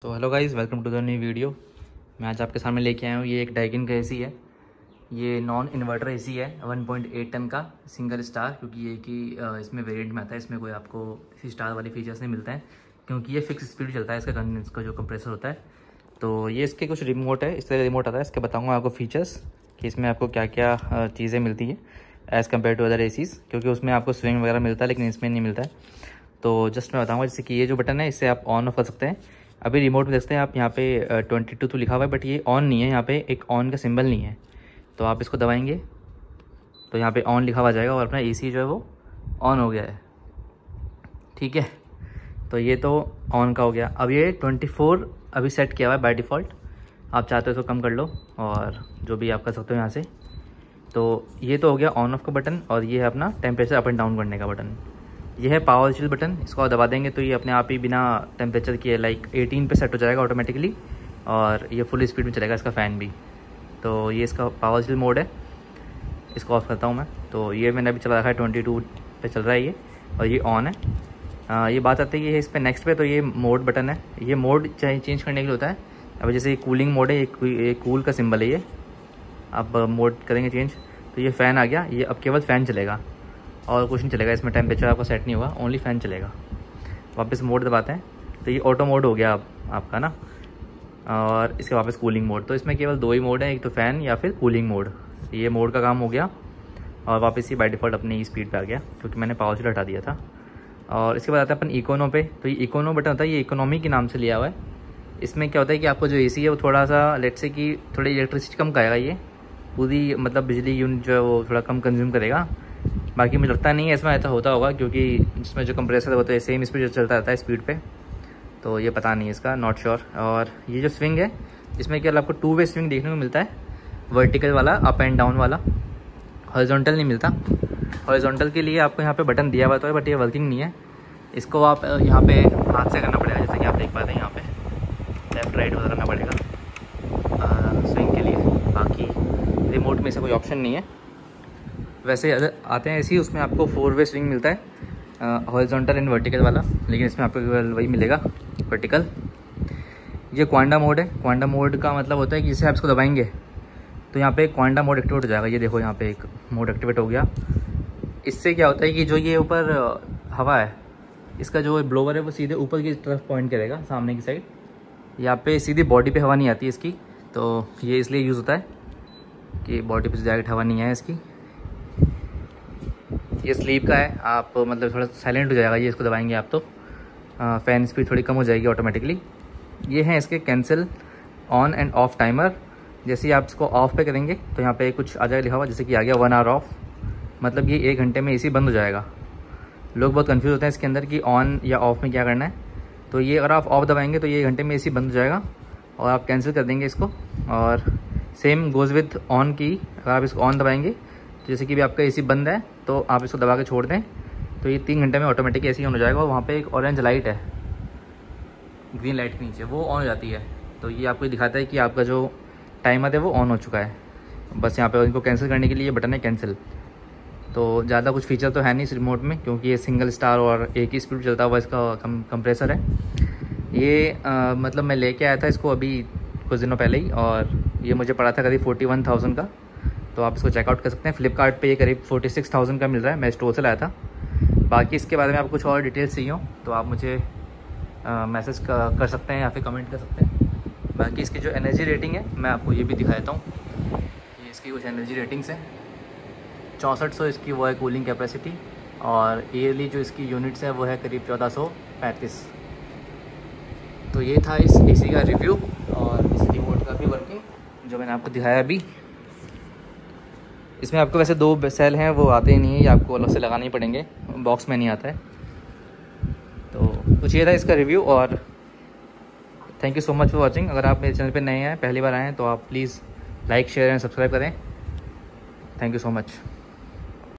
तो hello guys, welcome to the new video. मैं आज आपके सामने लेके आया हूँ। ये एक डाइकिन का एसी है। ये नॉन इन्वर्टर एसी है, 1.8 टन का सिंगल स्टार, क्योंकि ये कि इसमें वेरिएंट में आता है। इसमें कोई आपको इसी स्टार वाले फीचर्स नहीं मिलते हैं, क्योंकि ये फिक्स स्पीड चलता है इसका जो कंप्रेसर होता है। तो ये इसके कुछ रिमोट है, इस तरह रिमोट आता है। इसके बताऊँगा आपको फीचर्स कि इसमें आपको क्या क्या चीज़ें मिलती हैं as compare to other ACs, क्योंकि उसमें आपको स्विंग वगैरह मिलता है लेकिन इसमें नहीं मिलता है। तो जस्ट मैं बताऊँगा, जैसे कि ये जो बटन है इससे आप ऑन ऑफ कर सकते हैं। अभी रिमोट में देखते हैं आप, यहाँ पे 22 लिखा हुआ है, बट ये ऑन नहीं है। यहाँ पे एक ऑन का सिंबल नहीं है, तो आप इसको दबाएंगे तो यहाँ पे ऑन लिखा हुआ जाएगा और अपना एसी जो है वो ऑन हो गया है। ठीक है, तो ये तो ऑन का हो गया। अब ये 24 अभी सेट किया हुआ है बाय डिफ़ॉल्ट। आप चाहते हो इसको कम कर लो और जो भी आप कर सकते हो यहाँ से। तो ये तो हो गया ऑन ऑफ का बटन, और ये है अपना टेम्परेचर अप एंड डाउन करने का बटन। ये है पावर स्विच बटन। इसको दबा देंगे तो ये अपने आप ही बिना टेम्परेचर के लाइक 18 पे सेट हो जाएगा ऑटोमेटिकली, और ये फुल स्पीड में चलेगा इसका फ़ैन भी। तो ये इसका पावर स्विच मोड है। इसको ऑफ करता हूँ मैं। तो ये मैंने अभी चला रखा है 22 पे चल रहा है ये, और ये ऑन है। ये बात आती है इस पर नेक्स्ट पे, तो ये मोड बटन है। ये मोड चाहे चेंज करने के लिए होता है। अब जैसे ये कूलिंग मोड है, ये कूल का सिंबल है ये। अब मोड करेंगे चेंज तो ये फ़ैन आ गया। ये अब केवल फ़ैन चलेगा और कुछ नहीं चलेगा इसमें। टेम्परेचर आपका सेट नहीं होगा, ओनली फ़ैन चलेगा। वापस मोड दबाते हैं तो ये ऑटो मोड हो गया अब आपका ना, और इसके वापस कूलिंग मोड। तो इसमें केवल दो ही मोड है, एक तो फ़ैन या फिर कूलिंग मोड। ये मोड का काम हो गया, और वापस ये बाय डिफ़ॉल्ट अपनी स्पीड पे आ गया, क्योंकि मैंने पावर स्विच हटा दिया था। और इसके बाद आता है अपन इकोनो पे। तो ये इकोनो बटन होता है, ये इकोनॉमी के नाम से लिया हुआ है। इसमें क्या होता है कि आपको जो एसी है वो थोड़ा सा लेट से कि थोड़ी इलेक्ट्रिसिटी कम खाएगा। ये पूरी मतलब बिजली यूनिट जो है वो थोड़ा कम कंज्यूम करेगा। बाकी मुझे लगता नहीं है इसमें ऐसा होता होगा, क्योंकि इसमें जो कंप्रेसर होता है सेम स्पीड चलता रहता है स्पीड पे। तो ये पता नहीं है इसका, नॉट श्योर। और ये जो स्विंग है, इसमें केवल आपको 2 वे स्विंग देखने को मिलता है, वर्टिकल वाला, अप एंड डाउन वाला। हॉरिजॉन्टल नहीं मिलता। हॉरिजॉन्टल के लिए आपको यहाँ पे बटन दिया हुआ तो है, बट ये वर्किंग नहीं है। इसको आप यहाँ पे हाथ से करना पड़ेगा, जैसे कि आप देख पाते हैं यहाँ पे लेफ्ट राइट करना पड़ेगा स्विंग के लिए। बाकी रिमोट में से कोई ऑप्शन नहीं है। वैसे आते हैं ऐसे ही, उसमें आपको 4 वे स्विंग मिलता है, हॉरिजॉन्टल एंड वर्टिकल वाला, लेकिन इसमें आपको केवल वही मिलेगा, वर्टिकल। ये क्वांडा मोड है। क्वांडा मोड का मतलब होता है कि इसे आप इसको दबाएंगे तो यहाँ पे क्वांडा मोड एक्टिवेट हो जाएगा। ये देखो यहाँ पे एक मोड एक्टिवेट हो गया। इससे क्या होता है कि जो ये ऊपर हवा है, इसका जो ब्लोवर है वो सीधे ऊपर की तरफ पॉइंट करेगा, सामने की साइड। यहाँ पे सीधी बॉडी पे हवा नहीं आती इसकी, तो ये इसलिए यूज़ होता है कि बॉडी पे डायरेक्ट हवा नहीं आए इसकी। ये स्लीप का है, आप मतलब थोड़ा साइलेंट हो जाएगा ये, इसको दबाएंगे आप तो फ़ैन स्पीड थोड़ी कम हो जाएगी ऑटोमेटिकली। ये हैं इसके cancel on end off timer. जैसे ही आप इसको ऑफ पे करेंगे तो यहाँ पे कुछ आ जाएगा लिखा हुआ, जैसे कि आ गया 1 आवर ऑफ, मतलब ये 1 घंटे में एसी बंद हो जाएगा। लोग बहुत कंफ्यूज होते हैं इसके अंदर कि ऑन या ऑफ में क्या करना है। तो ये अगर आप ऑफ दबाएंगे तो ये 1 घंटे में एसी बंद हो जाएगा, और आप कैंसिल कर देंगे इसको। और सेम गोज़ विथ ऑन की, अगर आप इसको ऑन दबाएंगे जैसे कि भी आपका एसी बंद है तो आप इसको दबा के छोड़ दें तो ये 3 घंटे में ऑटोमेटिक एसी ऑन हो जाएगा। और वहाँ पे एक ऑरेंज लाइट है ग्रीन लाइट के नीचे, वो ऑन हो जाती है। तो ये आपको दिखाता है कि आपका जो टाइमर है वो ऑन हो चुका है। बस यहाँ पे इनको कैंसिल करने के लिए ये बटन है कैंसिल। तो ज़्यादा कुछ फीचर तो है नहीं इस रिमोट में, क्योंकि ये सिंगल स्टार और एक ही स्पीड चलता हुआ इसका कंप्रेसर है। ये मतलब मैं लेके आया था इसको अभी कुछ दिनों पहले ही, और ये मुझे पड़ा था करीब 41,000 का। तो आप इसको चेकआउट कर सकते हैं। फ्लिपकार्ट पे ये करीब 46,000 का मिल रहा है। मैं स्टोर से लाया था। बाकी इसके बारे में आपको कुछ और डिटेल्स चाहिए हो तो आप मुझे मैसेज कर सकते हैं या फिर कमेंट कर सकते हैं। बाकी इसकी जो एनर्जी रेटिंग है मैं आपको ये भी दिखा देता हूँ। ये इसकी कुछ एनर्जी रेटिंग्स हैं। 6400 इसकी वो है कूलिंग कैपेसिटी, और ईयरली जो इसकी यूनिट्स है वो है करीब 1435। तो ये था इस एसी का रिव्यू, और इस रिमोट का भी वर्किंग जो मैंने आपको दिखाया अभी। इसमें आपको वैसे 2 सेल हैं, वो आते ही नहीं है, ये आपको अलग से लगाने ही पड़ेंगे, बॉक्स में नहीं आता है। तो कुछ ये था इसका रिव्यू, और thank you so much for watching. अगर आप मेरे चैनल पे नए हैं, पहली बार आए हैं, तो आप please like share and subscribe करें। Thank you so much.